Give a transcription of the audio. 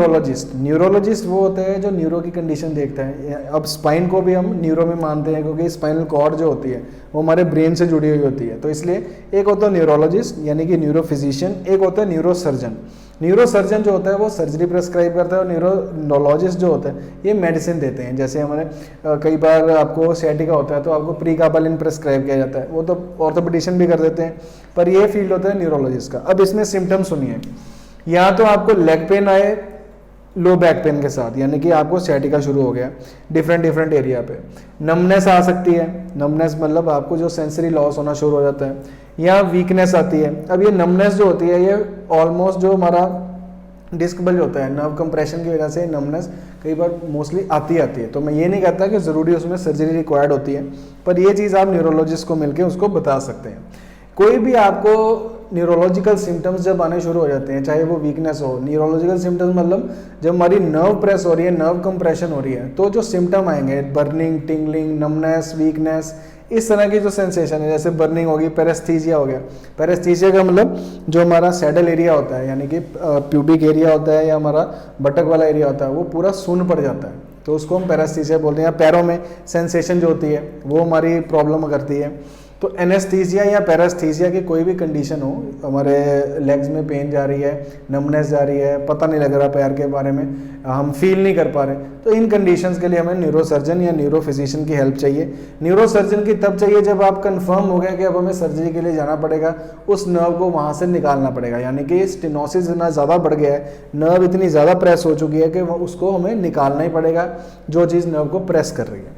Neurologist, neurologist वो होते हैं जो न्यूरो की कंडीशन देखते हैं। अब स्पाइन को भी हम न्यूरो में मानते हैं क्योंकि स्पाइनल कॉर्ड जो होती है वो हमारे ब्रेन से जुड़ी हुई होती है। तो इसलिए एक होता है न्यूरोलॉजिस्ट यानी कि न्यूरो फिजिशियन, एक होता है न्यूरो सर्जन। न्यूरो सर्जन जो होता है वो सर्जरी प्रेस्क्राइब करता है और न्यूरोलॉजिस्ट जो होता है ये मेडिसिन देते हैं। जैसे हमारे कई बार आपको सियाटिका होता है तो आपको प्रीगाबालिन प्रेस्क्राइब किया जाता है, वो तो ऑर्थोपेडिशियन भी कर देते हैं, पर ये फील्ड होता है न्यूरोलॉजिस्ट का। अब इसमें सिम्टम्स सुनिए, या तो आपको लेग पेन आए लो बैक पेन के साथ, यानी कि आपको सियाटिका शुरू हो गया डिफरेंट एरिया पे। नमनेस आ सकती है, नमनेस मतलब आपको जो सेंसरी लॉस होना शुरू हो जाता है, या वीकनेस आती है। अब ये नमनेस जो होती है ये ऑलमोस्ट जो हमारा डिस्क बल्ज होता है, नर्व कंप्रेशन की वजह से नमनेस कई बार मोस्टली आती है। तो मैं ये नहीं कहता कि ज़रूरी उसमें सर्जरी रिक्वायर्ड होती है, पर ये चीज़ आप न्यूरोलॉजिस्ट को मिलकर उसको बता सकते हैं। कोई भी आपको न्यूरोलॉजिकल सिम्टम्स जब आने शुरू हो जाते हैं, चाहे वो वीकनेस हो, न्यूरोलॉजिकल सिम्टम्स मतलब जब हमारी नर्व प्रेस हो रही है, नर्व कंप्रेशन हो रही है, तो जो सिम्टम आएंगे बर्निंग, टिंगलिंग, नमनेस, वीकनेस, इस तरह की जो सेंसेशन है, जैसे बर्निंग होगी, पेरेस्थीसिया हो गया। पेरेस्थीसिया का मतलब जो हमारा सैडल एरिया होता है यानी कि प्यूबिक एरिया होता है या हमारा बटक वाला एरिया होता है वो पूरा सुन्न पड़ जाता है, तो उसको हम पेरेस्थीसिया बोलते हैं। या पैरों में सेंसेशन जो होती है वो हमारी प्रॉब्लम करती है। तो एनेस्थीसिया या पैरास्थीसिया की कोई भी कंडीशन हो, हमारे लेग्स में पेन जा रही है, नमनेस जा रही है, पता नहीं लग रहा पैर के बारे में, हम फील नहीं कर पा रहे, तो इन कंडीशंस के लिए हमें न्यूरो सर्जन या न्यूरो फिजिशियन की हेल्प चाहिए। न्यूरो सर्जन की तब चाहिए जब आप कंफर्म हो गए कि अब हमें सर्जरी के लिए जाना पड़ेगा, उस नर्व को वहाँ से निकालना पड़ेगा, यानी कि स्टेनोसिस इतना ज़्यादा बढ़ गया है, नर्व इतनी ज़्यादा प्रेस हो चुकी है कि उसको हमें निकालना ही पड़ेगा, जो चीज़ नर्व को प्रेस कर रही है।